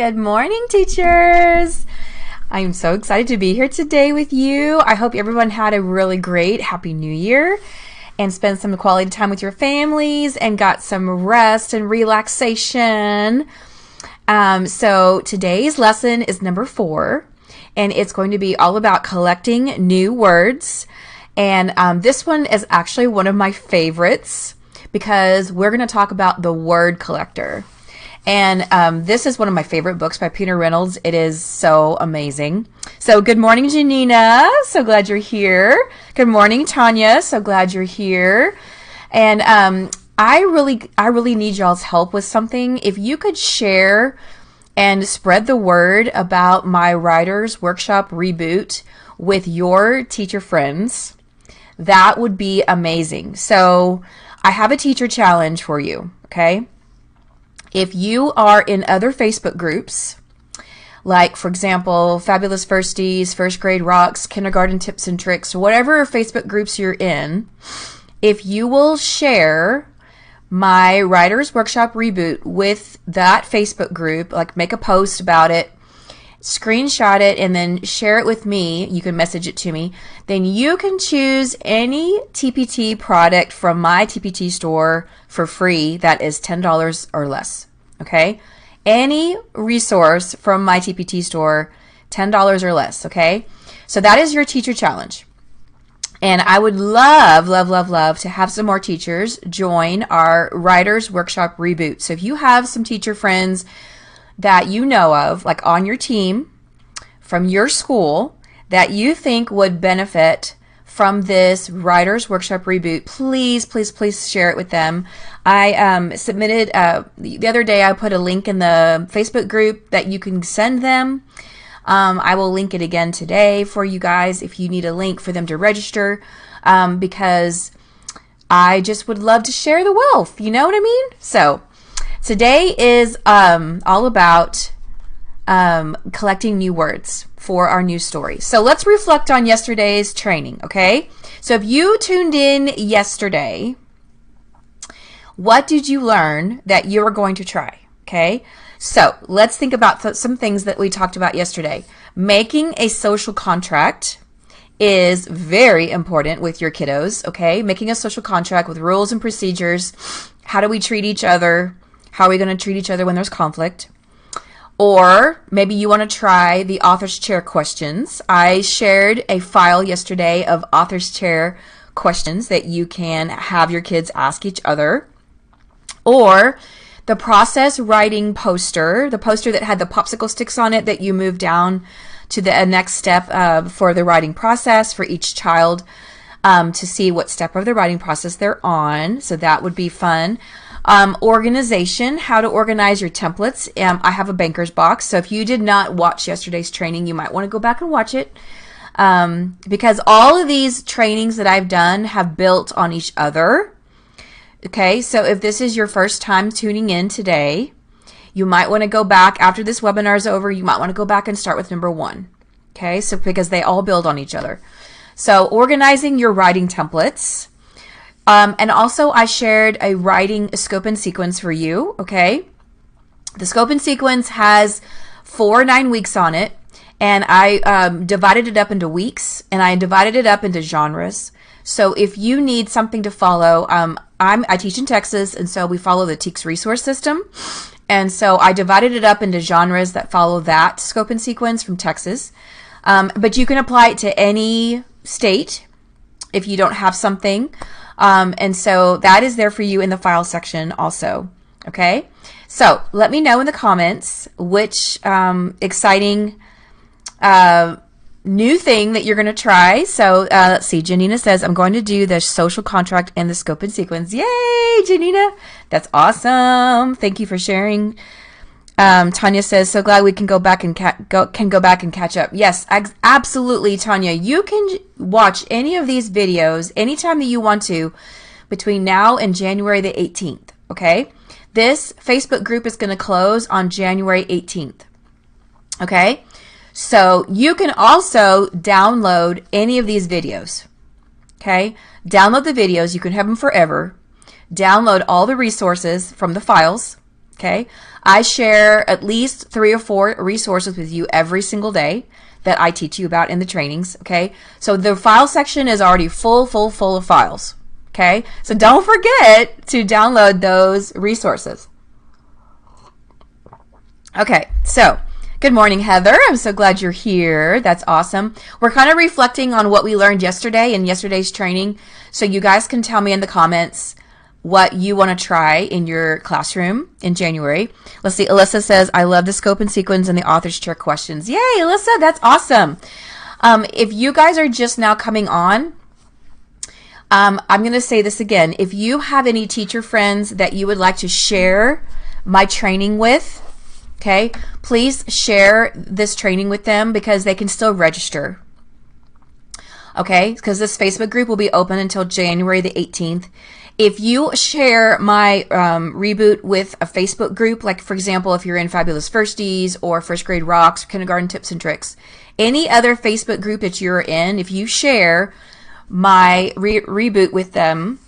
Good morning, teachers. I'm so excited to be here today with you. I hope everyone had a really great Happy New Year and spent some quality time with your families and got some rest and relaxation. So today's lesson is number 4, and it's going to be all about collecting new words. And this one is actually one of my favorites because we're going to talk about the word collector. And this is one of my favorite books by Peter Reynolds. It is so amazing. So good morning, Janina. So glad you're here. Good morning, Tanya. So glad you're here. And I really need y'all's help with something. If you could share and spread the word about my Writers Workshop Reboot with your teacher friends, that would be amazing. So I have a teacher challenge for you, okay? If you are in other Facebook groups, like, for example, Fabulous Firsties, First Grade Rocks, Kindergarten Tips and Tricks, whatever Facebook groups you're in, if you will share my Writers Workshop Reboot with that Facebook group, like make a post about it, screenshot it, and then share it with me, you can message it to me, then you can choose any TPT product from my TPT store for free that is $10 or less, okay? Any resource from my TPT store, $10 or less, okay? So that is your teacher challenge. And I would love, love, love, love to have some more teachers join our Writers Workshop Reboot. So if you have some teacher friends that you know of, like on your team, from your school, that you think would benefit from this Writers Workshop Reboot, please, please, please share it with them. I submitted, the other day I put a link in the Facebook group that you can send them. I will link it again today for you guys if you need a link for them to register, because I just would love to share the wealth, you know what I mean? So today is all about collecting new words for our new story. So let's reflect on yesterday's training, okay? So if you tuned in yesterday, what did you learn that you are going to try, okay? So let's think about some things that we talked about yesterday. Making a social contract is very important with your kiddos, okay? Making a social contract with rules and procedures. How do we treat each other? How are we going to treat each other when there's conflict? Or maybe you want to try the author's chair questions. I shared a file yesterday of author's chair questions that you can have your kids ask each other. Or the process writing poster, the poster that had the popsicle sticks on it that you move down to the next step for the writing process for each child to see what step of the writing process they're on. So that would be fun. Organization, how to organize your templates. I have a banker's box. So if you did not watch yesterday's training, you might want to go back and watch it. Because all of these trainings that I've done have built on each other. Okay, so if this is your first time tuning in today, you might want to go back after this webinar is over. You might want to go back and start with number 1. Okay, so because they all build on each other. So organizing your writing templates. And also I shared a writing scope and sequence for you, okay? The scope and sequence has 4 9-weeks on it, and I divided it up into weeks, and I divided it up into genres. So if you need something to follow, I teach in Texas, and so we follow the TEKS resource system. And so I divided it up into genres that follow that scope and sequence from Texas. But you can apply it to any state if you don't have something. And so that is there for you in the file section also. Okay. So let me know in the comments which exciting new thing that you're going to try. So let's see. Janina says, I'm going to do the social contract and the scope and sequence. Yay, Janina. That's awesome. Thank you for sharing. Tanya says, so glad we can go back and catch up. Yes, absolutely, Tanya. You can watch any of these videos anytime that you want to between now and January the 18th, okay? This Facebook group is going to close on January 18th, okay? So you can also download any of these videos, okay? Download the videos. You can have them forever. Download all the resources from the files, Okay. I share at least 3 or 4 resources with you every single day that I teach you about in the trainings. Okay. So the file section is already full of files. Okay. So don't forget to download those resources. Okay. So good morning, Heather. I'm so glad you're here. That's awesome. We're kind of reflecting on what we learned yesterday in yesterday's training. So you guys can tell me in the comments what you want to try in your classroom in January. Let's see. Alyssa says, I love the scope and sequence and the author's chair questions. Yay, Alyssa. That's awesome. If you guys are just now coming on, I'm going to say this again. If you have any teacher friends that you would like to share my training with, okay, please share this training with them because they can still register. Okay, because this Facebook group will be open until January the 18th. If you share my Reboot with a Facebook group, like for example, if you're in Fabulous Firsties or First Grade Rocks, Kindergarten Tips and Tricks, any other Facebook group that you're in, if you share my Reboot with them,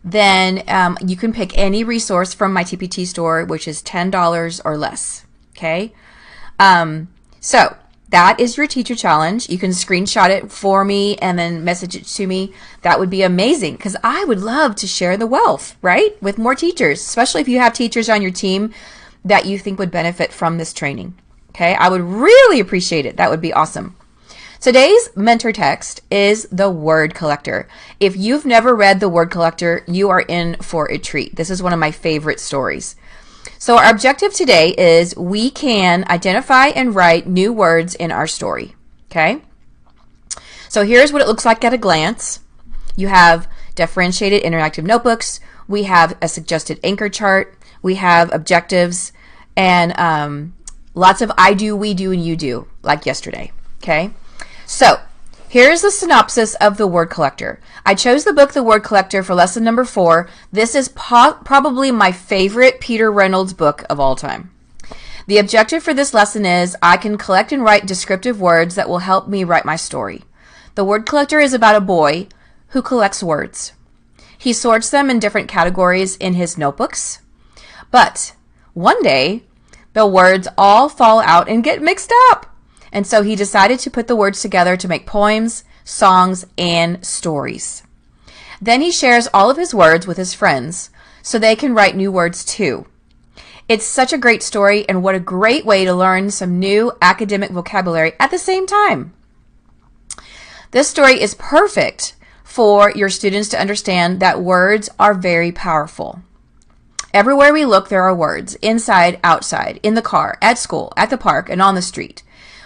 then you can pick any resource from my TPT store, which is $10 or less. Okay, so that is your teacher challenge. You can screenshot it for me and then message it to me. That would be amazing because I would love to share the wealth, right, with more teachers, especially if you have teachers on your team that you think would benefit from this training. Okay, I would really appreciate it. That would be awesome. Today's mentor text is the word collector. If you've never read the word collector, you are in for a treat. This is one of my favorite stories. So our objective today is we can identify and write new words in our story. Okay? So here's what it looks like at a glance. You have differentiated interactive notebooks. We have a suggested anchor chart. We have objectives and lots of I do, we do, and you do, like yesterday. Okay? So here's the synopsis of the word collector. I chose the book The Word Collector for lesson number 4. This is probably my favorite Peter Reynolds book of all time. The objective for this lesson is I can collect and write descriptive words that will help me write my story. The Word Collector is about a boy who collects words. He sorts them in different categories in his notebooks. But one day, the words all fall out and get mixed up. And so he decided to put the words together to make poems, songs, and stories. Then he shares all of his words with his friends so they can write new words too. It's such a great story, and what a great way to learn some new academic vocabulary at the same time. This story is perfect for your students to understand that words are very powerful. Everywhere we look, there are words, inside, outside, in the car, at school, at the park, and on the street.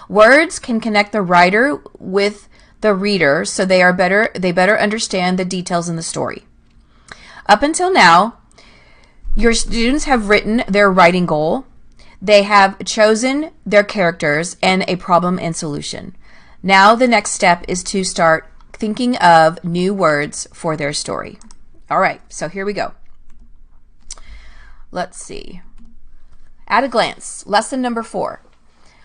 Words can connect the writer with the reader so they better understand the details in the story. Up until now, your students have written their writing goal. They have chosen their characters and a problem and solution. Now the next step is to start thinking of new words for their story. All right, so here we go. Let's see. At a glance, lesson number 4.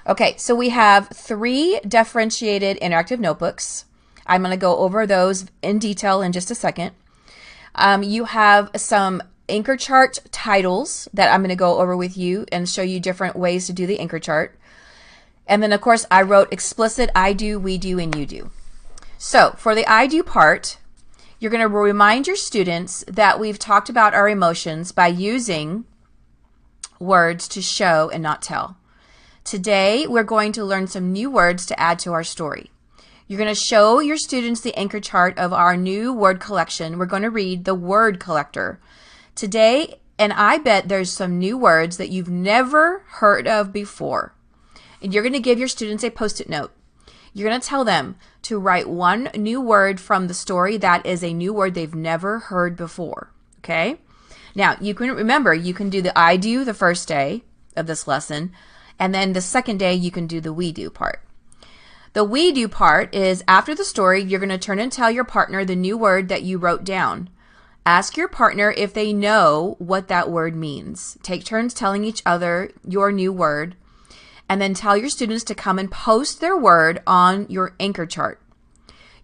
Okay, so we have 3 differentiated interactive notebooks. I'm going to go over those in detail in just a second. You have some anchor chart titles that I'm going to go over with you and show you different ways to do the anchor chart. And then, of course, I wrote explicit I do, we do, and you do. So for the I do part, you're going to remind your students that we've talked about our emotions by using words to show and not tell. Today, we're going to learn some new words to add to our story. You're going to show your students the anchor chart of our new word collection. We're going to read the word collector today, and I bet there's some new words that you've never heard of before. And you're going to give your students a Post-it note. You're going to tell them to write one new word from the story that is a new word they've never heard before. Okay? Now, you can remember, you can do the I do the first day of this lesson, and then the second day, you can do the we do part. The we do part is after the story, you're going to turn and tell your partner the new word that you wrote down. Ask your partner if they know what that word means. Take turns telling each other your new word, and then tell your students to come and post their word on your anchor chart.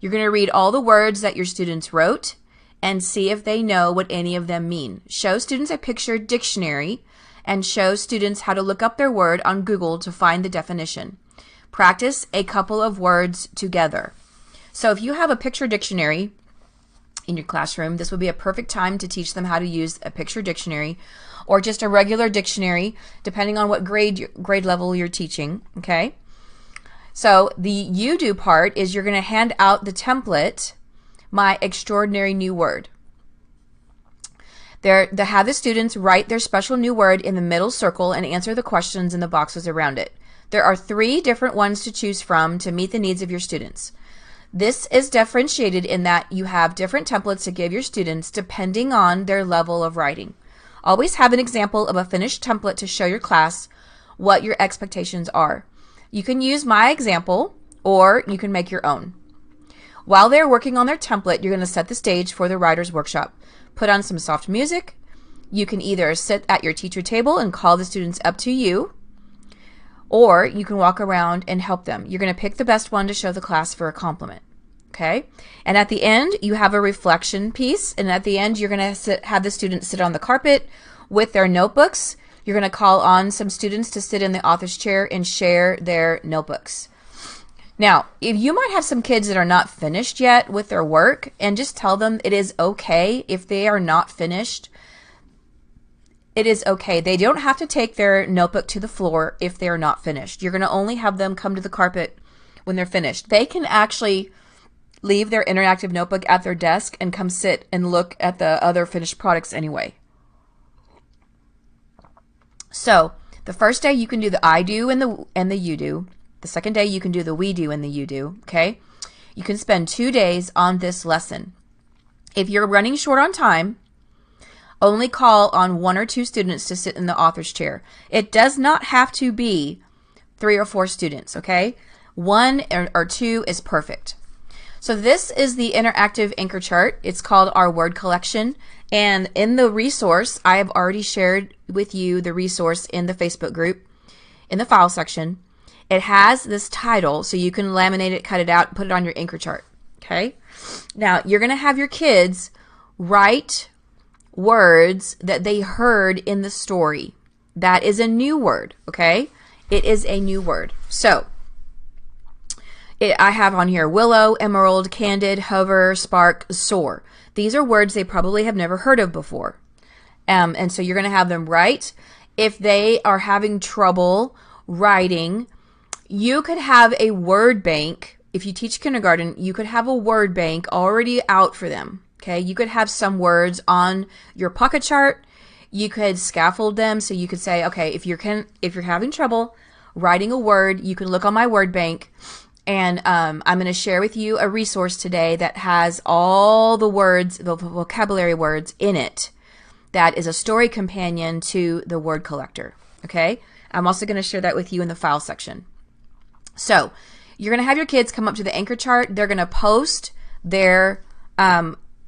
You're going to read all the words that your students wrote and see if they know what any of them mean. Show students a picture dictionary and show students how to look up their word on Google to find the definition. Practice a couple of words together. So if you have a picture dictionary in your classroom, this would be a perfect time to teach them how to use a picture dictionary or just a regular dictionary, depending on what grade level you're teaching, okay? So the you do part is you're going to hand out the template, my extraordinary new word. They have the students write their special new word in the middle circle and answer the questions in the boxes around it. There are 3 different ones to choose from to meet the needs of your students. This is differentiated in that you have different templates to give your students depending on their level of writing. Always have an example of a finished template to show your class what your expectations are. You can use my example or you can make your own. While they're working on their template, you're going to set the stage for the writer's workshop. Put on some soft music. You can either sit at your teacher table and call the students up to you, or you can walk around and help them. You're going to pick the best one to show the class for a compliment. Okay? And at the end, you have a reflection piece, and at the end, you're going to have the students sit on the carpet with their notebooks. You're going to call on some students to sit in the author's chair and share their notebooks. Now, if you might have some kids that are not finished yet with their work, and just tell them it is okay if they are not finished. It is okay. They don't have to take their notebook to the floor if they are not finished. You're going to only have them come to the carpet when they're finished. They can actually leave their interactive notebook at their desk and come sit and look at the other finished products anyway. So, the first day you can do the I do and the you do. The second day you can do the we do and the you do, okay? You can spend 2 days on this lesson. If you're running short on time, only call on 1 or 2 students to sit in the author's chair. It does not have to be 3 or 4 students, okay? 1 or 2 is perfect. So this is the interactive anchor chart. It's called our word collection. And in the resource, I have already shared with you the resource in the Facebook group, in the file section. It has this title, so you can laminate it, cut it out, put it on your anchor chart, okay? Now, you're going to have your kids write words that they heard in the story. That is a new word, okay? It is a new word. So, I have on here willow, emerald, candid, hover, spark, soar. These are words they probably have never heard of before. And so you're going to have them write. If they are having trouble writing, you could have a word bank. If you teach kindergarten, you could have a word bank already out for them. Okay, you could have some words on your pocket chart. You could scaffold them, so you could say, okay, if you're having trouble writing a word, you can look on my word bank, and I'm going to share with you a resource today that has all the words, the vocabulary words in it. That is a story companion to the word collector. Okay, I'm also going to share that with you in the file section. So you're going to have your kids come up to the anchor chart. They're going to post their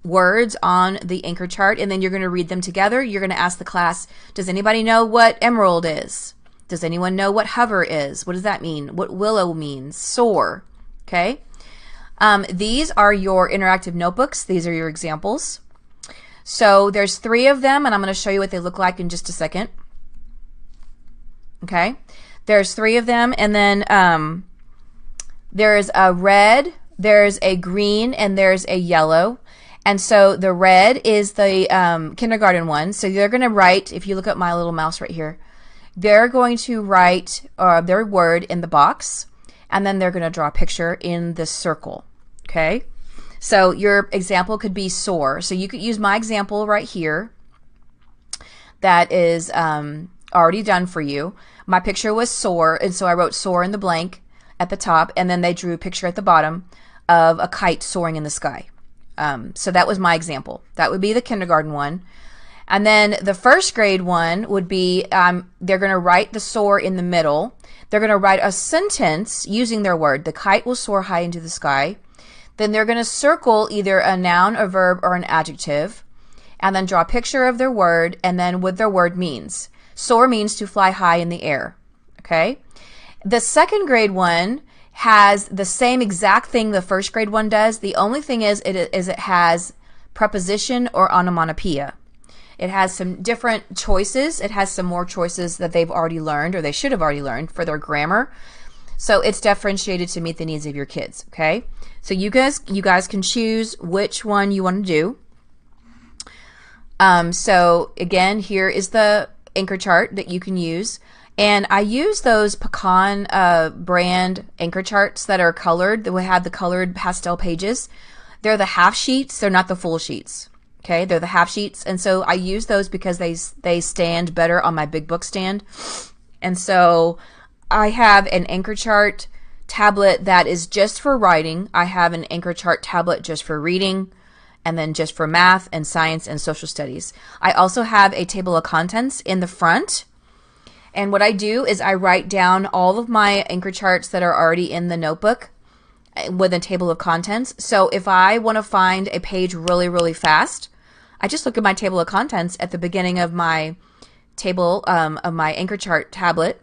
words on the anchor chart, and then you're going to read them together. You're going to ask the class, does anybody know what emerald is? Does anyone know what hover is? What does that mean? What willow means? Soar. Okay. These are your interactive notebooks. These are your examples. So there's 3 of them, and I'm going to show you what they look like in just a second. Okay. There's 3 of them, and then there's a red, there's a green, and there's a yellow. And so the red is the kindergarten one. So they're going to write, if you look at my little mouse right here, they're going to write their word in the box, and then they're going to draw a picture in the circle. Okay? So your example could be soar. So you could use my example right here that is already done for you. My picture was soar, and so I wrote soar in the blank at the top, and then they drew a picture at the bottom of a kite soaring in the sky. So that was my example. That would be the kindergarten one. And then the first grade one would be, they're going to write the soar in the middle. They're going to write a sentence using their word. The kite will soar high into the sky. Then they're going to circle either a noun, a verb, or an adjective, and then draw a picture of their word, and then what their word means. Soar means to fly high in the air. Okay? The second grade one has the same exact thing the first grade one does. The only thing is it has preposition or onomatopoeia. It has some different choices. It has some more choices that they've already learned, or they should have already learned, for their grammar. So it's differentiated to meet the needs of your kids, okay? So you guys can choose which one you want to do. So again, here is the anchor chart that you can use. And I use those Pecan brand anchor charts that are colored, that will have the colored pastel pages. They're the half sheets. They're not the full sheets. Okay, they're the half sheets. And so I use those because they stand better on my big book stand. And so I have an anchor chart tablet that is just for writing. I have an anchor chart tablet just for reading, and then just for math and science and social studies. I also have a table of contents in the front. And what I do is I write down all of my anchor charts that are already in the notebook with a table of contents. So if I want to find a page really, really fast, I just look at my table of contents at the beginning of my table of my anchor chart tablet,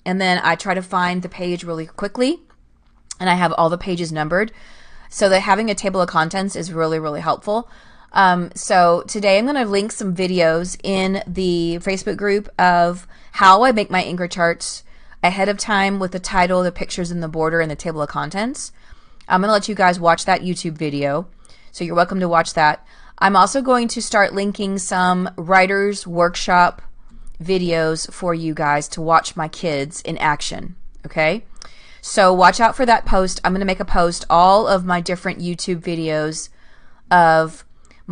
and then I try to find the page really quickly, and I have all the pages numbered. So that having a table of contents is really, really helpful. So today I'm going to link some videos in the Facebook group of how I make my anchor charts ahead of time with the title, the pictures in the border, and the table of contents. I'm going to let you guys watch that YouTube video, so you're welcome to watch that. I'm also going to start linking some writers workshop videos for you guys to watch my kids in action, okay? So watch out for that post. I'm going to make a post, all of my different YouTube videos of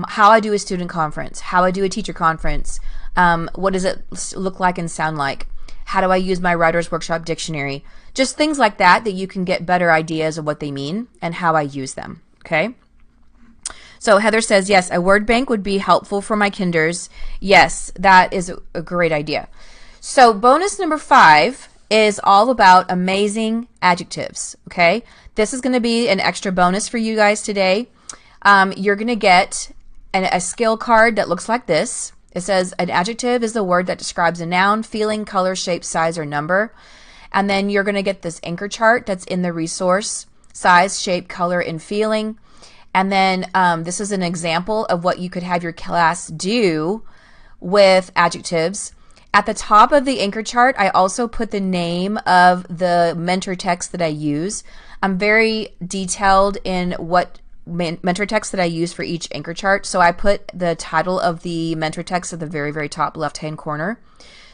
how I do a student conference, how I do a teacher conference, what does it look like and sound like, how do I use my writer's workshop dictionary, just things like that that you can get better ideas of what they mean and how I use them, okay? So Heather says, yes, a word bank would be helpful for my kinders. Yes, that is a great idea. So bonus number 5 is all about amazing adjectives, okay? This is going to be an extra bonus for you guys today. You're going to get a skill card that looks like this. It says an adjective is the word that describes a noun, feeling, color, shape, size, or number. And then you're going to get this anchor chart that's in the resource, size, shape, color, and feeling. And then this is an example of what you could have your class do with adjectives. At the top of the anchor chart, I also put the name of the mentor text that I use. I'm very detailed in what mentor text that I use for each anchor chart. So I put the title of the mentor text at the very, very top left-hand corner.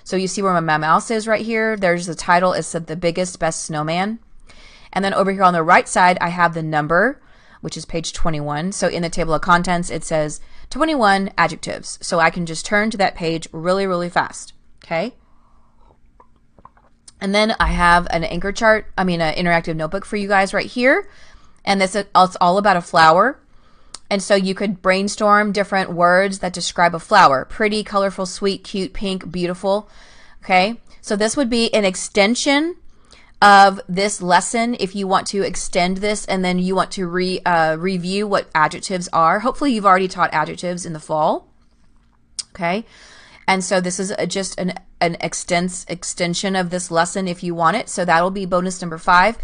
So you see where my mouse is right here. There's the title. It said the biggest, best snowman. And then over here on the right side, I have the number, which is page 21. So in the table of contents, it says 21 adjectives. So I can just turn to that page really, really fast. Okay. And then I have an anchor chart, an interactive notebook for you guys right here. And it's all about a flower. And so you could brainstorm different words that describe a flower. Pretty, colorful, sweet, cute, pink, beautiful. Okay. So this would be an extension of this lesson if you want to extend this and then you want to review what adjectives are. Hopefully you've already taught adjectives in the fall. Okay. And so this is just an extension of this lesson if you want it. So that'll be bonus number 5.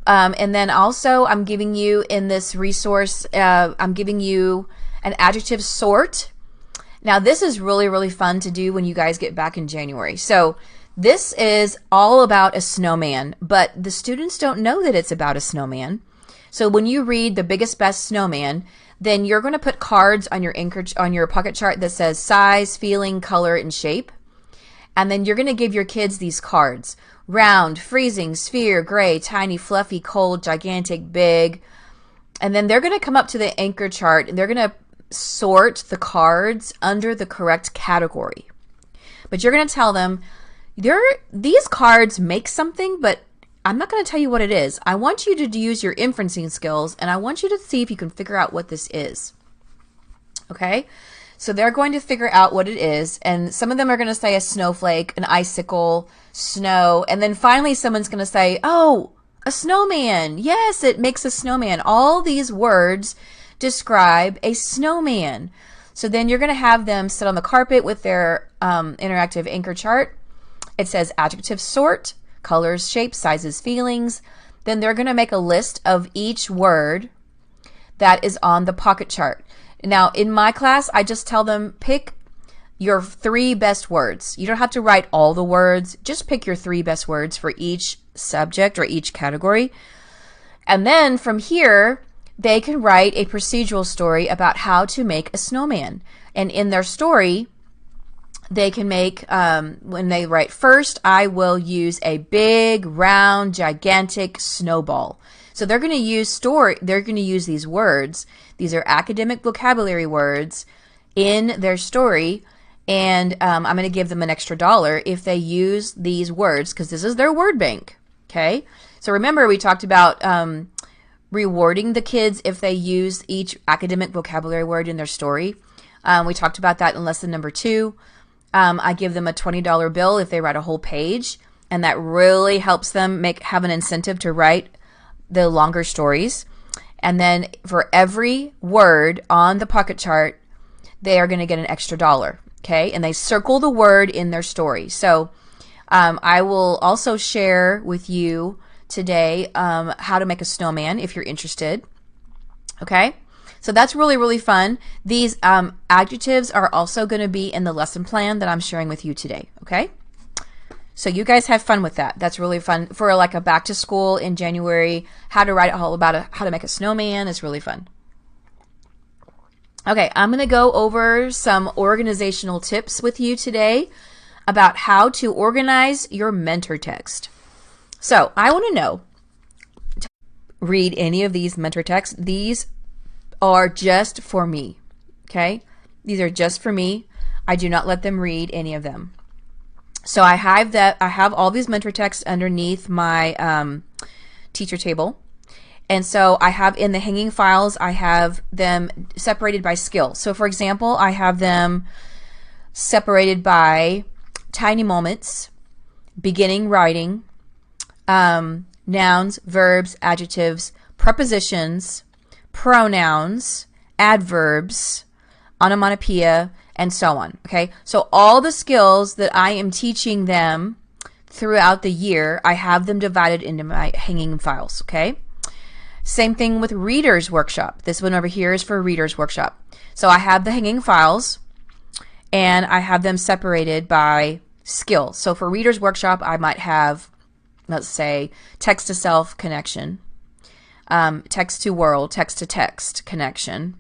And then also I'm giving you in this resource, I'm giving you an adjective sort. Now this is really, really fun to do when you guys get back in January. So this is all about a snowman, but the students don't know that it's about a snowman. So when you read the biggest, best snowman, then you're going to put cards on your pocket chart that says size, feeling, color, and shape. And then you're going to give your kids these cards. Round, freezing, sphere, gray, tiny, fluffy, cold, gigantic, big. And then they're going to come up to the anchor chart and they're going to sort the cards under the correct category. But you're going to tell them, these cards make something, but I'm not going to tell you what it is. I want you to use your inferencing skills, and I want you to see if you can figure out what this is. Okay? So they're going to figure out what it is, and some of them are going to say a snowflake, an icicle, snow, and then finally someone's going to say, oh, a snowman. Yes, it makes a snowman. All these words describe a snowman. So then you're going to have them sit on the carpet with their interactive anchor chart. It says adjective sort, colors, shapes, sizes, feelings. Then they're going to make a list of each word that is on the pocket chart. Now, in my class, I just tell them pick your 3 best words. You don't have to write all the words. Just pick your 3 best words for each subject or each category. And then from here, they can write a procedural story about how to make a snowman. And in their story, they can make, when they write, first, I will use a big, round, gigantic snowball. So they're going to use these words. These are academic vocabulary words in their story. And I'm going to give them an extra $1 if they use these words, because this is their word bank. Okay. So remember, we talked about rewarding the kids if they use each academic vocabulary word in their story. We talked about that in lesson number 2. I give them a $20 bill if they write a whole page, and that really helps them have an incentive to write the longer stories. And then for every word on the pocket chart, they are going to get an extra $1. Okay, and they circle the word in their story. So I will also share with you today how to make a snowman if you're interested. Okay, so that's really, really fun. These adjectives are also going to be in the lesson plan that I'm sharing with you today. Okay, so you guys have fun with that. That's really fun for like a back to school in January. How to write all about how to make a snowman is really fun. Okay, I'm going to go over some organizational tips with you today about how to organize your mentor text. So I want to know, read any of these mentor texts. These are just for me, okay? These are just for me. I do not let them read any of them. So I have all these mentor texts underneath my teacher table. And so I have in the hanging files, I have them separated by skill. So for example, I have them separated by tiny moments, beginning writing, nouns, verbs, adjectives, prepositions, pronouns, adverbs, onomatopoeia, and so on. Okay, so all the skills that I am teaching them throughout the year, I have them divided into my hanging files. Okay. Same thing with Reader's Workshop. This one over here is for Reader's Workshop. So I have the hanging files, and I have them separated by skill. So for Reader's Workshop, I might have, let's say, text-to-self connection, text-to-world, text-to-text connection.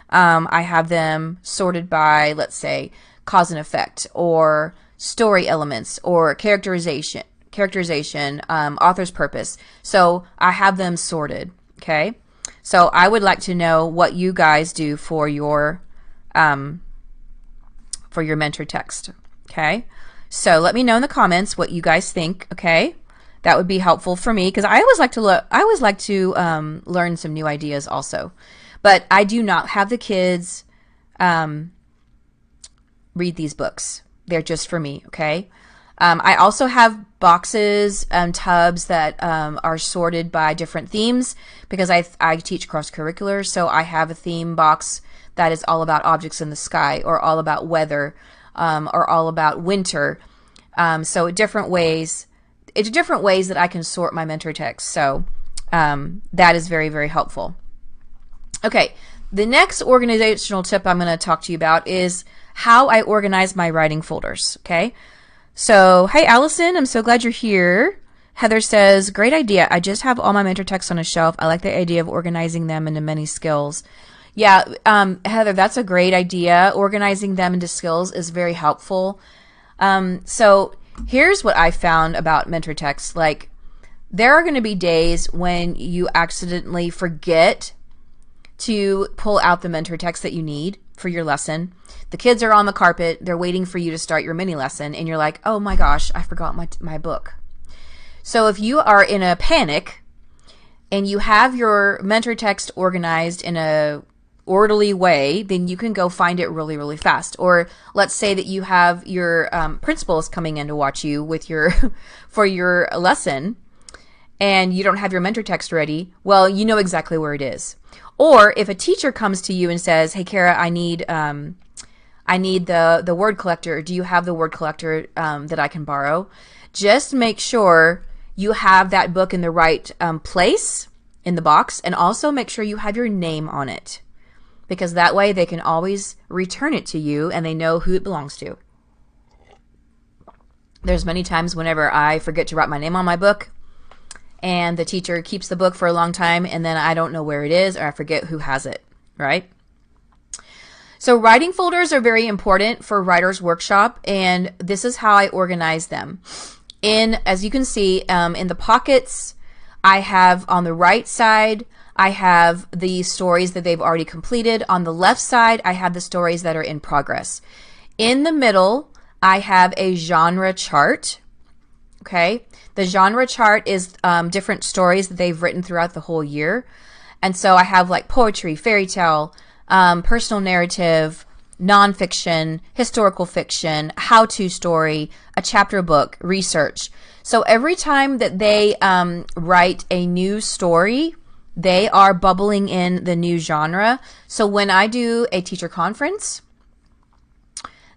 I have them sorted by, let's say, cause and effect, or story elements, or characterization, author's purpose. So I have them sorted. Okay. So I would like to know what you guys do for your mentor text. Okay. So let me know in the comments what you guys think. Okay. That would be helpful for me, because I always like to learn some new ideas also. But I do not have the kids read these books. They're just for me. Okay. I also have boxes and tubs that are sorted by different themes, because I teach cross-curricular, so I have a theme box that is all about objects in the sky, or all about weather, or all about winter. So different ways that I can sort my mentor text. So that is very, very helpful. Okay, the next organizational tip I'm going to talk to you about is how I organize my writing folders. Okay. So, hey, Allison, I'm so glad you're here. Heather says, great idea. I just have all my mentor texts on a shelf. I like the idea of organizing them into many skills. Yeah, Heather, that's a great idea. Organizing them into skills is very helpful. So here's what I found about mentor texts. Like, there are going to be days when you accidentally forget to pull out the mentor text that you need for your lesson. The kids are on the carpet. They're waiting for you to start your mini lesson, and you're like, oh my gosh, I forgot my book. So if you are in a panic and you have your mentor text organized in a orderly way, then you can go find it really, really fast. Or let's say that you have your principal is coming in to watch you with your for your lesson, and you don't have your mentor text ready. Well, you know exactly where it is. Or if a teacher comes to you and says, hey, Kara, I need the word collector. Do you have the word collector that I can borrow? Just make sure you have that book in the right place in the box, and also make sure you have your name on it. because that way they can always return it to you and they know who it belongs to. There's many times whenever I forget to write my name on my book and the teacher keeps the book for a long time and then I don't know where it is or I forget who has it, right? So writing folders are very important for Writer's Workshop, and this is how I organize them. As you can see, in the pockets, I have on the right side, I have the stories that they've already completed. On the left side, I have the stories that are in progress. In the middle, I have a genre chart. Okay, the genre chart is different stories that they've written throughout the whole year. And so I have like poetry, fairy tale, personal narrative, nonfiction, historical fiction, how-to story, a chapter book, research. So every time that they write a new story, they are bubbling in the new genre. So when I do a teacher conference,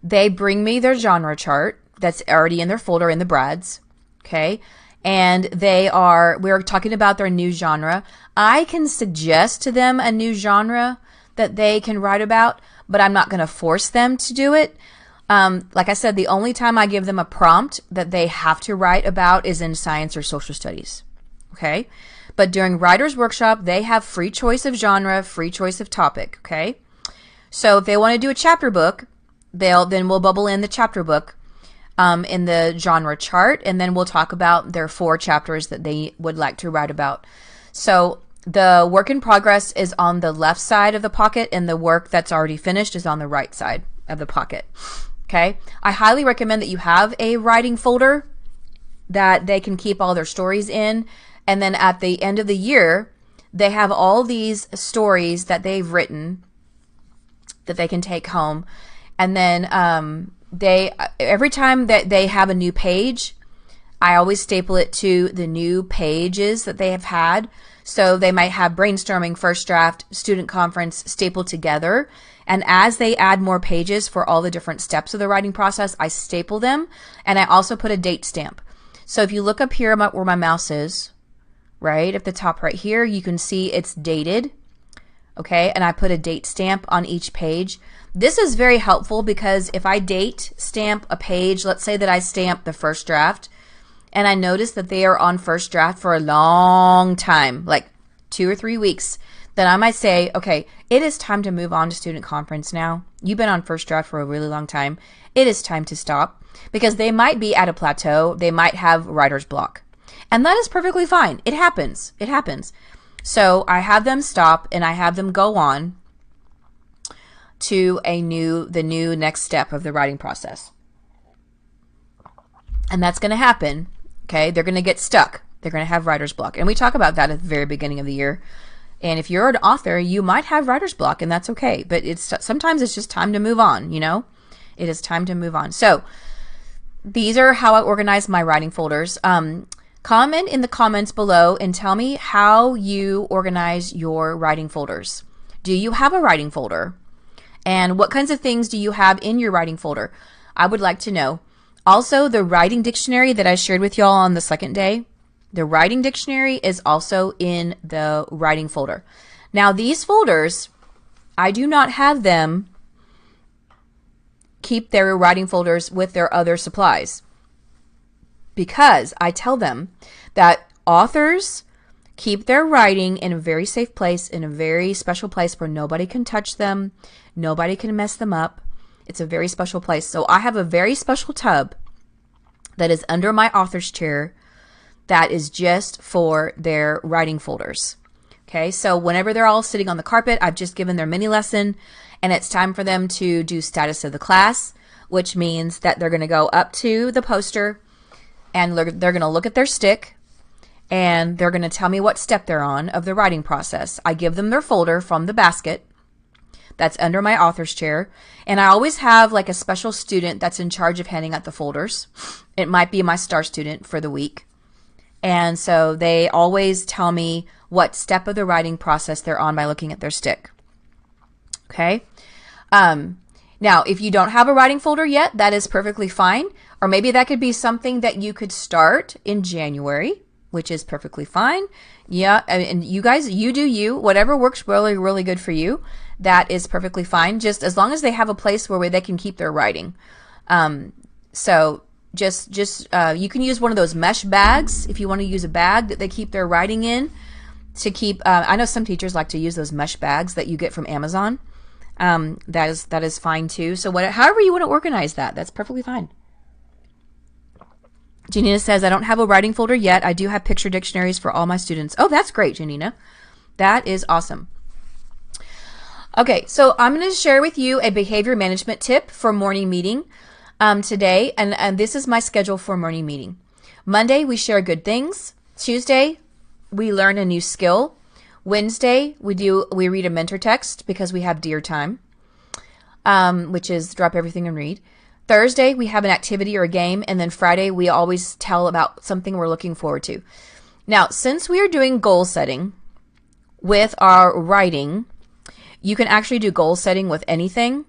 they bring me their genre chart that's already in their folder in the Brads. Okay. And we're talking about their new genre. I can suggest to them a new genre that they can write about, but I'm not going to force them to do it. Like I said, the only time I give them a prompt that they have to write about is in science or social studies. Okay. But during Writer's Workshop, they have free choice of genre, free choice of topic. Okay. So if they want to do a chapter book, we'll bubble in the chapter book in the genre chart, and then we'll talk about their 4 chapters that they would like to write about. So the work in progress is on the left side of the pocket, and the work that's already finished is on the right side of the pocket. Okay. I highly recommend that you have a writing folder that they can keep all their stories in. And then at the end of the year, they have all these stories that they've written that they can take home. And then every time that they have a new page, I always staple it to the new pages that they have had. So they might have brainstorming, first draft, student conference stapled together. And as they add more pages for all the different steps of the writing process, I staple them. And I also put a date stamp. So if you look up here where my mouse is, right at the top right here, you can see it's dated. Okay, and I put a date stamp on each page. This is very helpful because if I date stamp a page, let's say that I stamp the first draft, and I notice that they are on first draft for a long time, like 2 or 3 weeks, then I might say, okay, it is time to move on to student conference now. You've been on first draft for a really long time. It is time to stop, because they might be at a plateau. They might have writer's block. And that is perfectly fine. It happens. It happens. So I have them stop and I have them go on to the new next step of the writing process. And that's going to happen. Okay. They're going to get stuck. They're going to have writer's block. And we talk about that at the very beginning of the year. And if you're an author, you might have writer's block, and that's okay. But sometimes it's just time to move on, you know? It is time to move on. So these are how I organize my writing folders. Comment in the comments below and tell me how you organize your writing folders. Do you have a writing folder? And what kinds of things do you have in your writing folder? I would like to know. Also, the writing dictionary that I shared with y'all on the second day, the writing dictionary is also in the writing folder. Now, these folders, I do not have them keep their writing folders with their other supplies, because I tell them that authors keep their writing in a very safe place, in a very special place where nobody can touch them, nobody can mess them up. It's a very special place. So I have a very special tub that is under my author's chair that is just for their writing folders. Okay, so whenever they're all sitting on the carpet, I've just given their mini lesson, and it's time for them to do status of the class, which means that they're going to go up to the poster and they're going to look at their stick and they're going to tell me what step they're on of the writing process. I give them their folder from the basket that's under my author's chair, and I always have like a special student that's in charge of handing out the folders. It might be my star student for the week. And so they always tell me what step of the writing process they're on by looking at their stick. Okay. Now, if you don't have a writing folder yet, that is perfectly fine. Or maybe that could be something that you could start in January. which is perfectly fine. Yeah, and you guys, you do you. Whatever works really, really good for you, that is perfectly fine. Just as long as they have a place where they can keep their writing. So just you can use one of those mesh bags if you want to use a bag that they keep their writing in. To keep, I know some teachers like to use those mesh bags that you get from Amazon. That is fine too. So however you want to organize that, that's perfectly fine. Janina says, I don't have a writing folder yet. I do have picture dictionaries for all my students. Oh, that's great, Janina. That is awesome. Okay, so I'm going to share with you a behavior management tip for morning meeting today. And this is my schedule for morning meeting. Monday, we share good things. Tuesday, we learn a new skill. Wednesday, we read a mentor text because we have dear time, which is drop everything and read. Thursday, we have an activity or a game. And then Friday, we always tell about something we're looking forward to. Now, since we are doing goal setting with our writing, you can actually do goal setting with anything.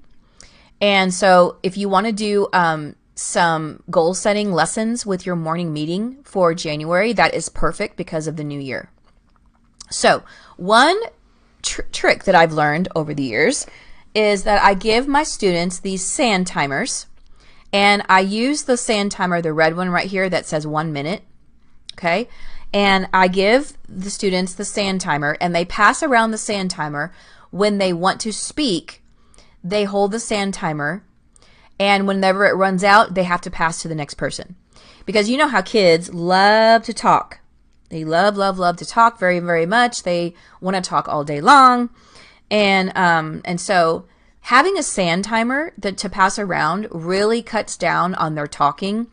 And so if you want to do some goal setting lessons with your morning meeting for January, that is perfect because of the new year. So one trick that I've learned over the years is that I give my students these sand timers, and I use the sand timer, the red one right here that says 1 minute. Okay. And I give the students the sand timer, and they pass around the sand timer. When they want to speak, they hold the sand timer, and whenever it runs out, they have to pass to the next person. Because you know how kids love to talk. They love to talk very, very much. They want to talk all day long. And so having a sand timer to pass around really cuts down on their talking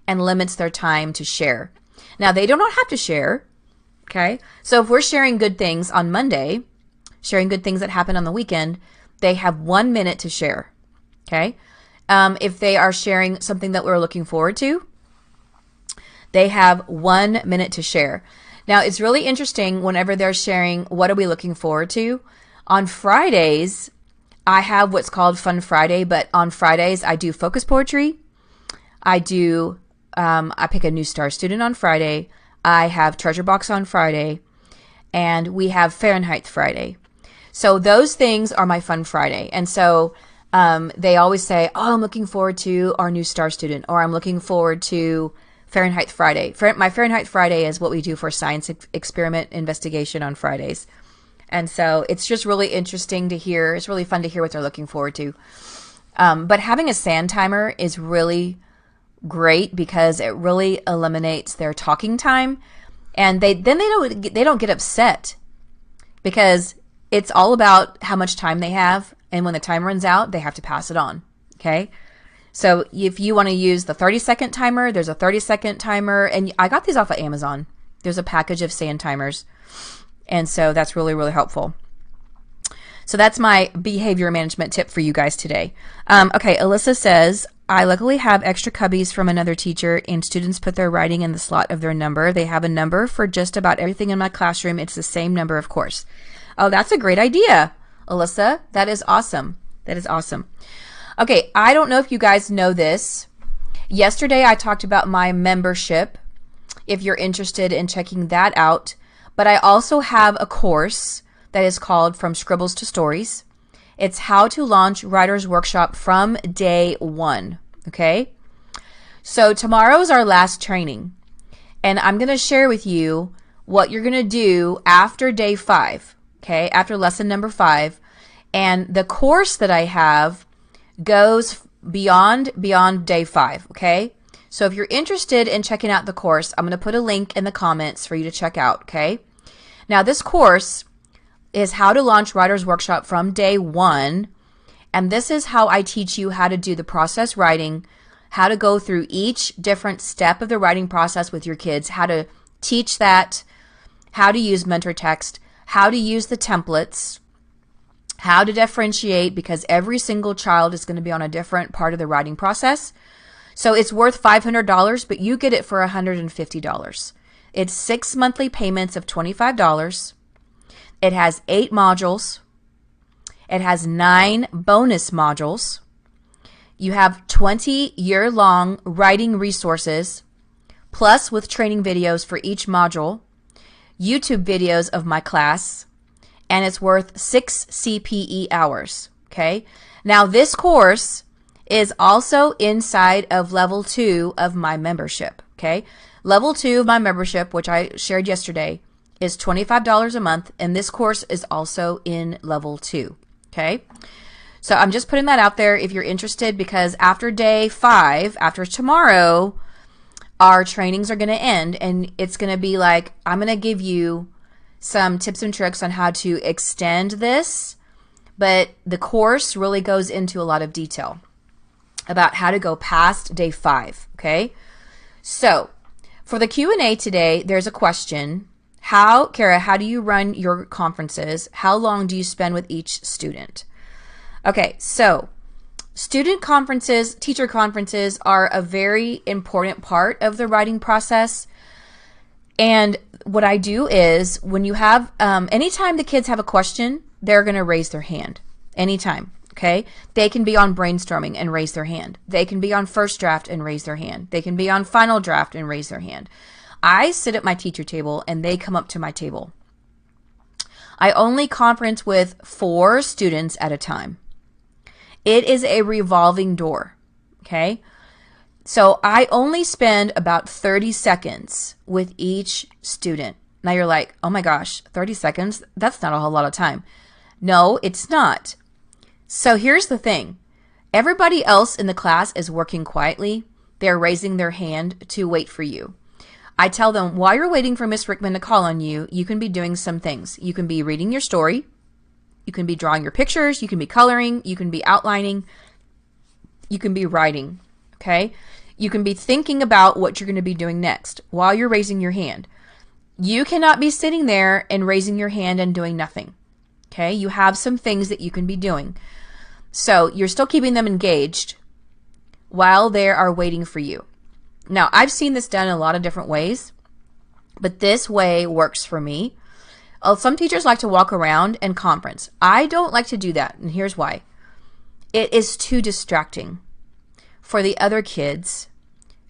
and limits their time to share. Now, they do not have to share, okay? So if we're sharing good things on Monday, sharing good things that happen on the weekend, they have 1 minute to share, okay? If they are sharing something that we're looking forward to, they have 1 minute to share. Now, it's really interesting whenever they're sharing, what are we looking forward to? On Fridays, I have what's called Fun Friday, but on Fridays, I do focus poetry. I pick a new star student on Friday. I have treasure box on Friday, and we have Fahrenheit Friday. So those things are my Fun Friday. And so they always say, oh, I'm looking forward to our new star student, or I'm looking forward to Fahrenheit Friday. My Fahrenheit Friday is what we do for science experiment investigation on Fridays. And so it's just really interesting to hear. It's really fun to hear what they're looking forward to. But having a sand timer is really great because it really eliminates their talking time. And they don't get upset because it's all about how much time they have. And when the time runs out, they have to pass it on. Okay. So if you want to use the 30-second timer, there's a 30-second timer. And I got these off of Amazon. There's a package of sand timers. And so that's really, really helpful. So that's my behavior management tip for you guys today. Okay, Alyssa says, I luckily have extra cubbies from another teacher, and students put their writing in the slot of their number. They have a number for just about everything in my classroom. It's the same number, of course. Oh, that's a great idea, Alyssa. That is awesome. That is awesome. Okay, I don't know if you guys know this. Yesterday, I talked about my membership, if you're interested in checking that out. But I also have a course that is called From Scribbles to Stories. It's how to launch Writer's Workshop from day one, okay? So tomorrow's our last training, and I'm going to share with you what you're going to do after day 5, okay? After lesson number 5. And the course that I have goes beyond day 5, okay? So if you're interested in checking out the course, I'm going to put a link in the comments for you to check out, okay? Now, this course is how to launch Writer's Workshop from day 1, and this is how I teach you how to do the process writing, how to go through each different step of the writing process with your kids, how to teach that, how to use mentor text, how to use the templates, how to differentiate, because every single child is going to be on a different part of the writing process. So it's worth $500, but you get it for $150. It's 6 monthly payments of $25. It has 8 modules. It has 9 bonus modules. You have 20 year-long writing resources, plus with training videos for each module, YouTube videos of my class, and it's worth 6 CPE hours. Okay. Now this course is also inside of level 2 of my membership. Okay. Level 2 of my membership, which I shared yesterday, is $25 a month, and this course is also in level 2. Okay. So I'm just putting that out there if you're interested, because after day 5, after tomorrow, our trainings are going to end, and it's going to be like, I'm going to give you some tips and tricks on how to extend this, but the course really goes into a lot of detail about how to go past day 5, okay? So for the Q&A today, there's a question. Kara, how do you run your conferences? How long do you spend with each student? Okay, so student conferences, teacher conferences are a very important part of the writing process. And what I do is when you have, anytime the kids have a question, they're going to raise their hand. Anytime, okay? They can be on brainstorming and raise their hand. They can be on first draft and raise their hand. They can be on final draft and raise their hand. I sit at my teacher table and they come up to my table. I only conference with 4 students at a time. It is a revolving door, okay? So I only spend about 30 seconds with each student. Now you're like, oh my gosh, 30 seconds? That's not a whole lot of time. No, it's not. So here's the thing. Everybody else in the class is working quietly. They're raising their hand to wait for you. I tell them, while you're waiting for Miss Rickman to call on you, you can be doing some things. You can be reading your story. You can be drawing your pictures. You can be coloring. You can be outlining. You can be writing, okay? You can be thinking about what you're going to be doing next while you're raising your hand. You cannot be sitting there and raising your hand and doing nothing, okay? You have some things that you can be doing. So you're still keeping them engaged while they are waiting for you. Now, I've seen this done in a lot of different ways, but this way works for me. Some teachers like to walk around and conference. I don't like to do that, and here's why. It is too distracting for the other kids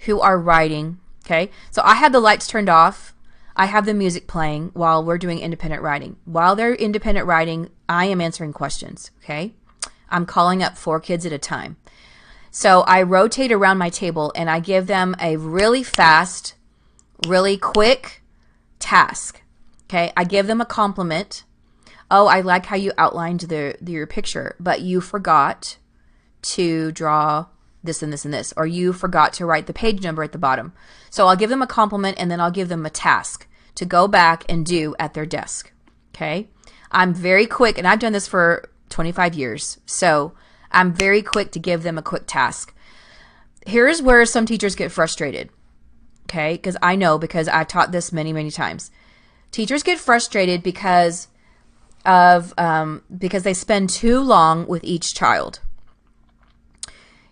who are writing, okay? So I have the lights turned off. I have the music playing while we're doing independent writing. While they're independent writing, I am answering questions, okay? I'm calling up 4 kids at a time. So I rotate around my table and I give them a really fast, really quick task. Okay, I give them a compliment. Oh, I like how you outlined your picture, but you forgot to draw this and this and this, or you forgot to write the page number at the bottom. So I'll give them a compliment and then I'll give them a task to go back and do at their desk. Okay, I'm very quick, and I've done this for 25 years, so I'm very quick to give them a quick task. Here's where some teachers get frustrated, okay, because I've taught this many, many times. Teachers get frustrated because they spend too long with each child.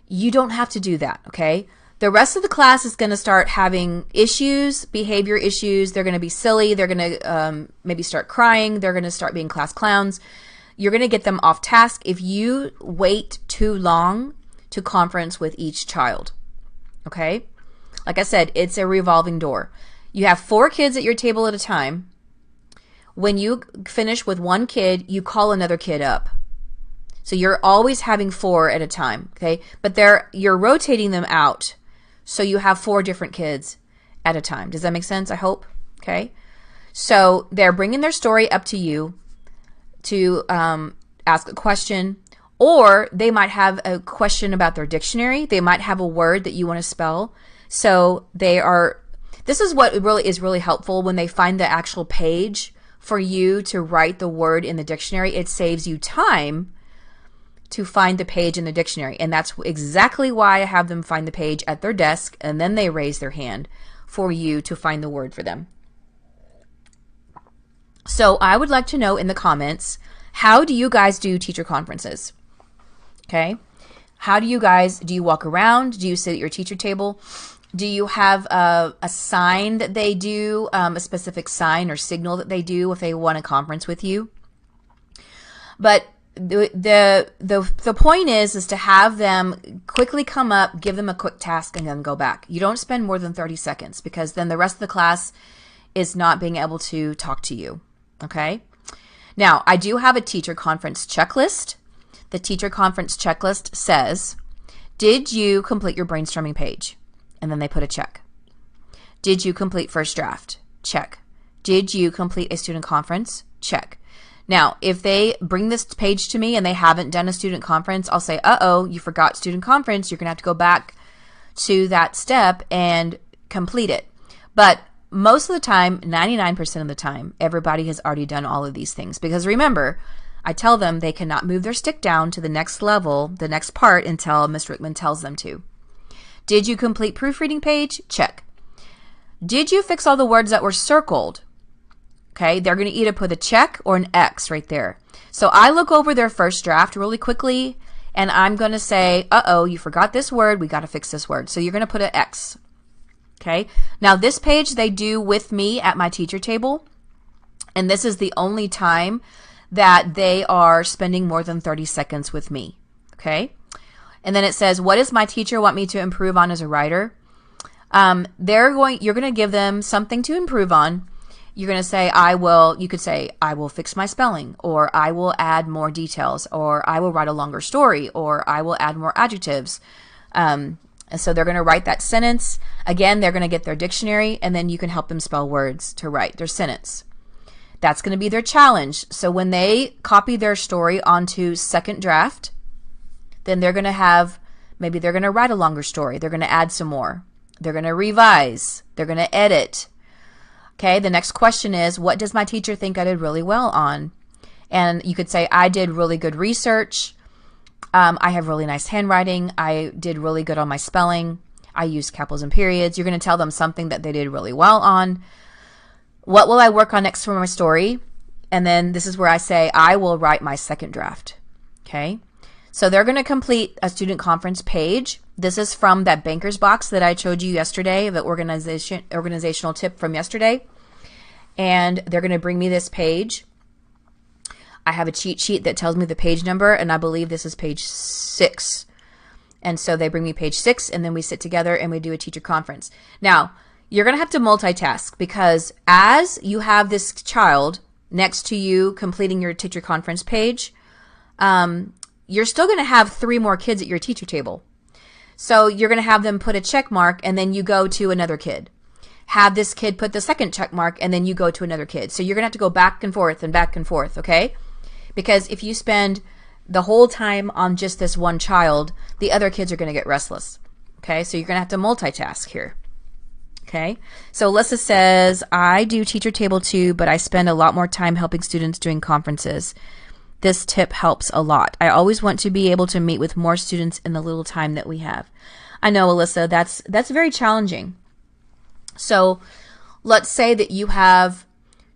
You don't have to do that, okay? The rest of the class is going to start having issues, behavior issues. They're going to be silly. They're going to maybe start crying. They're going to start being class clowns. You're going to get them off task if you wait too long to conference with each child, okay? Like I said, it's a revolving door. You have 4 kids at your table at a time. When you finish with 1 kid, you call another kid up. So you're always having 4 at a time, okay? But you're rotating them out, so you have 4 different kids at a time. Does that make sense? I hope, okay? So they're bringing their story up to you to ask a question, or they might have a question about their dictionary. They might have a word that you want to spell. So this is what is really helpful when they find the actual page for you to write the word in the dictionary. It saves you time to find the page in the dictionary. And that's exactly why I have them find the page at their desk, and then they raise their hand for you to find the word for them. So I would like to know in the comments, how do you guys do teacher conferences? Okay. Do you walk around? Do you sit at your teacher table? Do you have a sign that they do, a specific sign or signal that they do if they want a conference with you? But the point is to have them quickly come up, give them a quick task, and then go back. You don't spend more than 30 seconds because then the rest of the class is not being able to talk to you. Okay? Now, I do have a teacher conference checklist. The teacher conference checklist says, did you complete your brainstorming page? And then they put a check. Did you complete first draft? Check. Did you complete a student conference? Check. Now, if they bring this page to me and they haven't done a student conference, I'll say, uh-oh, you forgot student conference. You're going to have to go back to that step and complete it. But most of the time, 99% of the time, everybody has already done all of these things. Because remember, I tell them they cannot move their stick down to the next level, the next part, until Ms. Rickman tells them to. Did you complete proofreading page? Check. Did you fix all the words that were circled? Okay, they're going to either put a check or an X right there. So I look over their first draft really quickly, and I'm going to say, uh-oh, you forgot this word. We got to fix this word. So you're going to put an X. Okay, now this page they do with me at my teacher table, and this is the only time that they are spending more than 30 seconds with me. Okay, and then it says, what does my teacher want me to improve on as a writer? You're going to give them something to improve on. You're going to say, you could say, I will fix my spelling, or I will add more details, or I will write a longer story, or I will add more adjectives. And so they're going to write that sentence. Again, they're going to get their dictionary, and then you can help them spell words to write their sentence. That's going to be their challenge. So when they copy their story onto second draft, then they're going to maybe they're going to write a longer story. They're going to add some more. They're going to revise. They're going to edit. Okay, the next question is, what does my teacher think I did really well on? And you could say, I did really good research. I have really nice handwriting. I did really good on my spelling. I used capitals and periods. You're going to tell them something that they did really well on. What will I work on next for my story? And then this is where I say, I will write my second draft. Okay, so they're going to complete a student conference page. This is from that banker's box that I showed you yesterday, the organizational tip from yesterday. And they're going to bring me this page. I have a cheat sheet that tells me the page number, and I believe this is page 6. And so they bring me page 6, and then we sit together and we do a teacher conference. Now, you're going to have to multitask, because as you have this child next to you completing your teacher conference page, you're still going to have 3 more kids at your teacher table. So you're going to have them put a check mark, and then you go to another kid. Have this kid put the second check mark, and then you go to another kid. So you're going to have to go back and forth, okay? Because if you spend the whole time on just this one child, the other kids are going to get restless, okay? So you're going to have to multitask here, okay? So Alyssa says, I do teacher table too, but I spend a lot more time helping students doing conferences. This tip helps a lot. I always want to be able to meet with more students in the little time that we have. I know, Alyssa, that's very challenging. So let's say that you have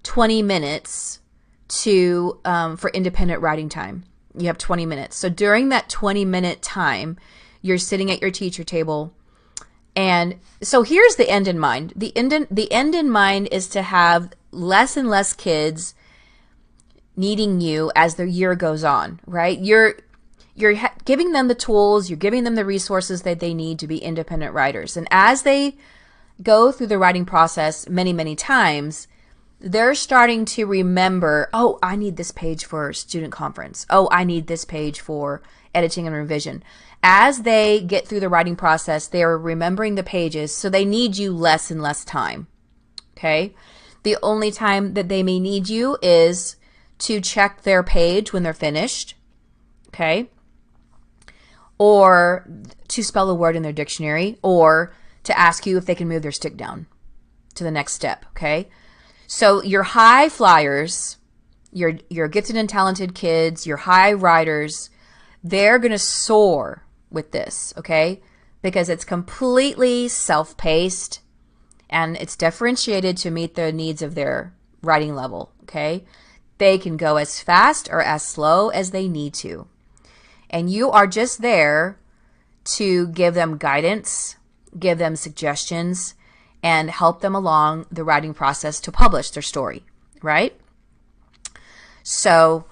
20 minutes for independent writing time. You have 20 minutes. So during that 20-minute time, you're sitting at your teacher table. And so here's the end in mind. The end in mind is to have less and less kids needing you as the year goes on, right? You're giving them the tools, you're giving them the resources that they need to be independent writers. And as they go through the writing process many, many times, they're starting to remember, oh, I need this page for student conference. Oh, I need this page for editing and revision. As they get through the writing process, they are remembering the pages, so they need you less and less time, okay? The only time that they may need you is to check their page when they're finished, okay? Or to spell a word in their dictionary, or to ask you if they can move their stick down to the next step, okay? So your high flyers, your gifted and talented kids, your high writers, they're going to soar with this, okay? Because it's completely self-paced and it's differentiated to meet the needs of their writing level, okay? They can go as fast or as slow as they need to. And you are just there to give them guidance, give them suggestions, and help them along the writing process to publish their story, right? So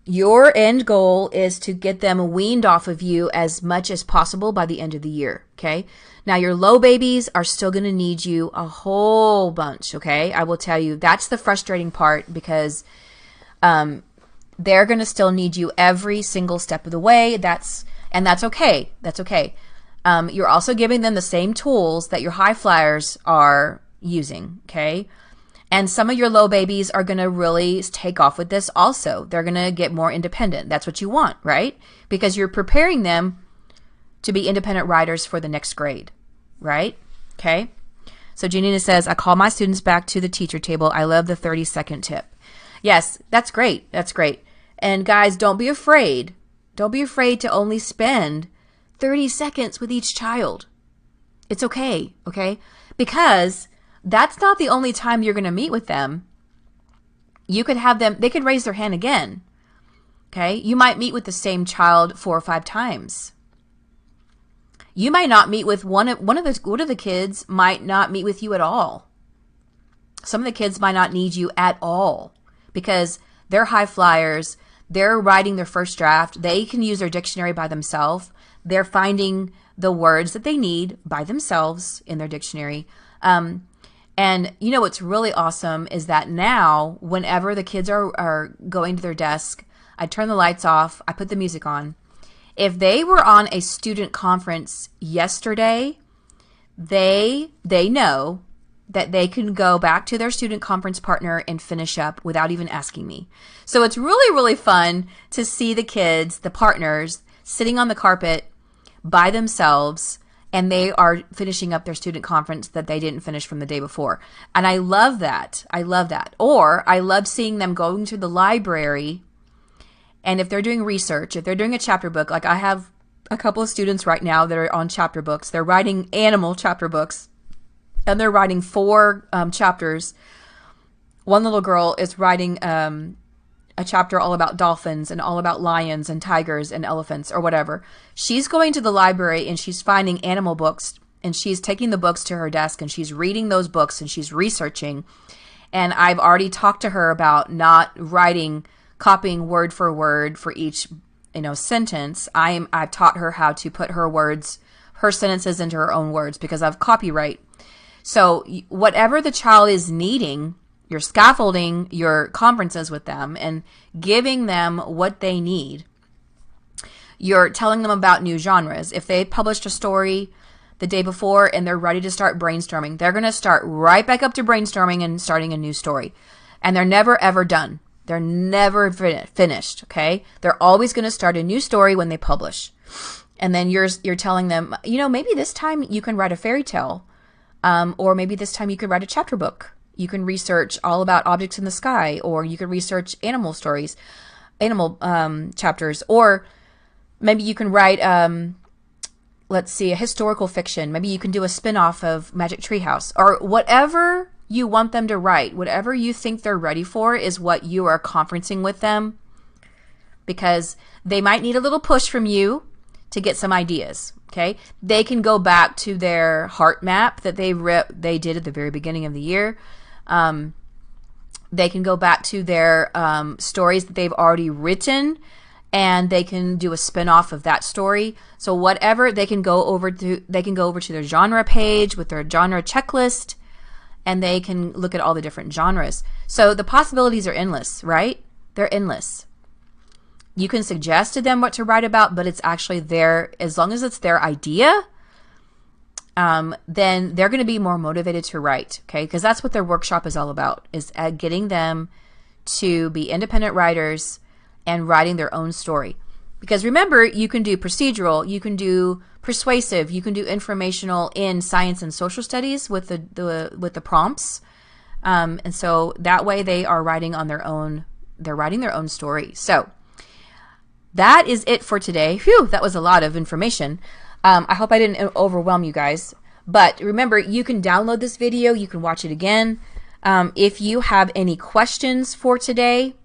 Your end goal is to get them weaned off of you as much as possible by the end of the year, okay? Now, your low babies are still going to need you a whole bunch, okay? I will tell you, that's the frustrating part, because they're going to still need you every single step of the way. That's okay. That's okay. You're also giving them the same tools that your high flyers are using, okay? And some of your low babies are going to really take off with this also. They're going to get more independent. That's what you want, right? Because you're preparing them to be independent writers for the next grade, right? Okay. So Janina says, I call my students back to the teacher table. I love the 30-second tip. Yes, that's great. That's great. And guys, don't be afraid. Don't be afraid to only spend 30 seconds with each child. It's okay, okay? Because that's not the only time you're going to meet with them. You could have them, they could raise their hand again. Okay? You might meet with the same child 4 or 5 times. You might not meet with one of the kids might not meet with you at all. Some of the kids might not need you at all because they're high flyers. They're writing their first draft. They can use their dictionary by themselves. They're finding the words that they need by themselves in their dictionary. And you know what's really awesome is that now, whenever the kids are going to their desk, I turn the lights off, I put the music on. If they were on a student conference yesterday, they know that they can go back to their student conference partner and finish up without even asking me. So it's really, really fun to see the kids, the partners, sitting on the carpet by themselves, and they are finishing up their student conference that they didn't finish from the day before. And I love that. I love that. Or I love seeing them going to the library, and if they're doing research, if they're doing a chapter book, like I have a couple of students right now that are on chapter books. They're writing animal chapter books, and they're writing 4 chapters. One little girl is writing a chapter all about dolphins and all about lions and tigers and elephants or whatever. She's going to the library and she's finding animal books, and she's taking the books to her desk and she's reading those books and she's researching. And I've already talked to her about not copying word for word for each, sentence. I've taught her how to put her sentences into her own words because of copyright. So whatever the child is needing, you're scaffolding your conferences with them and giving them what they need. You're telling them about new genres. If they published a story the day before and they're ready to start brainstorming, they're going to start right back up to brainstorming and starting a new story. And they're never, ever done. They're never finished, okay? They're always going to start a new story when they publish. And then you're telling them, maybe this time you can write a fairy tale, or maybe this time you can write a chapter book. You can research all about objects in the sky, or you can research animal stories, animal chapters, or maybe you can write, a historical fiction. Maybe you can do a spin-off of Magic Treehouse, or whatever you want them to write. Whatever you think they're ready for is what you are conferencing with them, because they might need a little push from you to get some ideas. Okay, they can go back to their heart map that they did at the very beginning of the year. They can go back to their stories that they've already written, and they can do a spin-off of that story. So whatever, they can go over to their genre page with their genre checklist, and they can look at all the different genres. So the possibilities are endless, right? They're endless. You can suggest to them what to write about, but it's actually as long as it's their idea, then they're going to be more motivated to write, okay? Because that's what their workshop is all about, is getting them to be independent writers and writing their own story. Because remember, you can do procedural, you can do persuasive, you can do informational in science and social studies with the prompts, and so that way they are writing on their own. They're writing their own story. So that is it for today. Phew, that was a lot of information. I hope I didn't overwhelm you guys. But remember, you can download this video. You can watch it again. If you have any questions for today,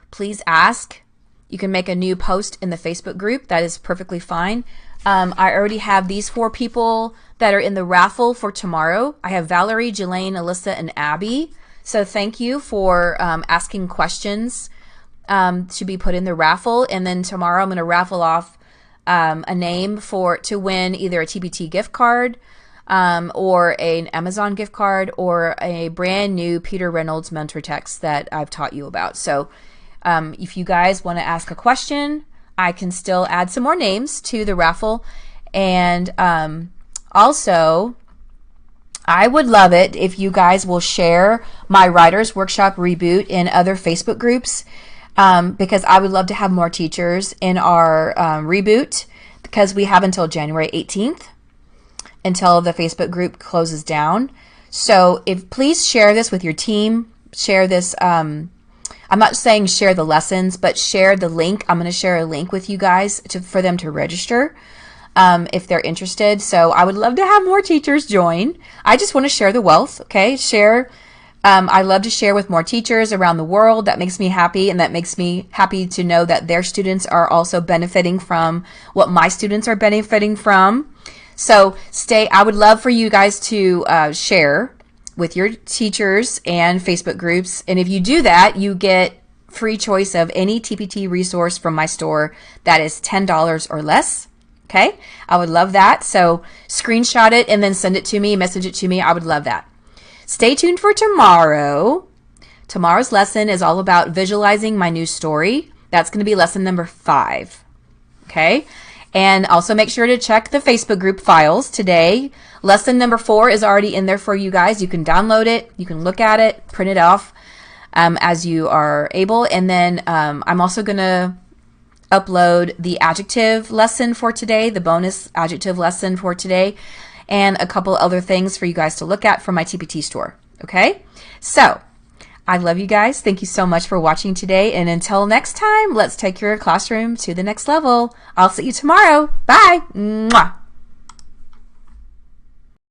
please ask. You can make a new post in the Facebook group. That is perfectly fine. I already have these 4 people that are in the raffle for tomorrow. I have Valerie, Jelaine, Alyssa, and Abby. So thank you for asking questions to be put in the raffle. And then tomorrow I'm going to raffle off a name to win either a TPT gift card or an Amazon gift card or a brand new Peter Reynolds mentor text that I've taught you about. So if you guys want to ask a question, I can still add some more names to the raffle. And also, I would love it if you guys will share my Writers Workshop Reboot in other Facebook groups, because I would love to have more teachers in our Reboot, because we have until January 18th until the Facebook group closes down. So please share this with your team. Share this. I'm not saying share the lessons, but share the link. I'm going to share a link with you guys for them to register if they're interested. So I would love to have more teachers join. I just want to share the wealth. Okay, share. I love to share with more teachers around the world. That makes me happy, and that makes me happy to know that their students are also benefiting from what my students are benefiting from. So I would love for you guys to share with your teachers and Facebook groups. And if you do that, you get free choice of any TPT resource from my store that is $10 or less. Okay, I would love that. So screenshot it and then send it to me, message it to me. I would love that. Stay tuned for tomorrow. Tomorrow's lesson is all about visualizing my new story. That's going to be lesson number 5. Okay, and also make sure to check the Facebook group files today. Lesson number 4 is already in there for you guys. You can download it. You can look at it, print it off as you are able. And then I'm also going to upload the adjective lesson for today, the bonus adjective lesson for today, and a couple other things for you guys to look at from my TPT store. Okay? So, I love you guys. Thank you so much for watching today. And until next time, let's take your classroom to the next level. I'll see you tomorrow. Bye. Mwah.